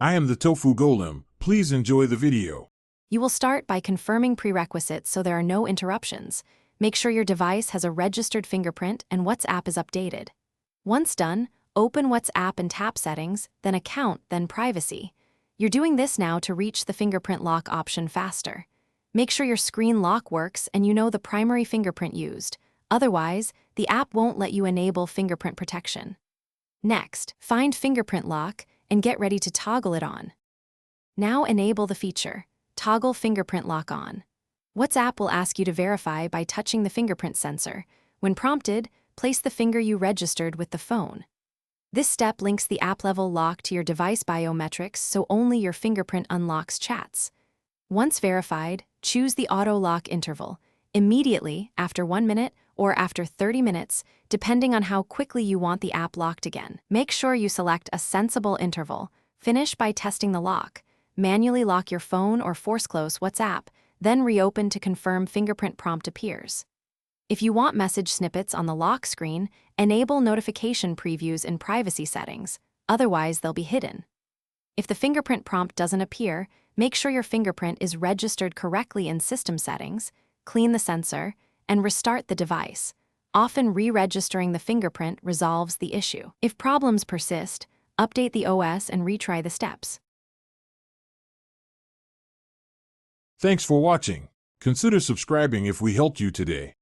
I am the Tofu Golem. Please enjoy the video. You will start by confirming prerequisites so there are no interruptions. Make sure your device has a registered fingerprint and WhatsApp is updated. Once done, open WhatsApp and tap Settings, then Account, then Privacy. You're doing this now to reach the fingerprint lock option faster. Make sure your screen lock works and you know the primary fingerprint used. Otherwise, the app won't let you enable fingerprint protection. Next, find Fingerprint Lock and get ready to toggle it on. Now enable the feature. Toggle Fingerprint Lock on. WhatsApp will ask you to verify by touching the fingerprint sensor. When prompted, place the finger you registered with the phone. This step links the app-level lock to your device biometrics so only your fingerprint unlocks chats. Once verified, choose the auto lock interval, immediately after 1 minute or after 30 minutes, depending on how quickly you want the app locked again. Make sure you select a sensible interval. Finish by testing the lock. Manually lock your phone or force close WhatsApp, then reopen to confirm fingerprint prompt appears. If you want message snippets on the lock screen, enable notification previews in privacy settings, otherwise they'll be hidden. If the fingerprint prompt doesn't appear, make sure your fingerprint is registered correctly in system settings, clean the sensor, and restart the device. Often re-registering the fingerprint resolves the issue. If problems persist, update the OS and retry the steps. Thanks for watching. Consider subscribing if we helped you today.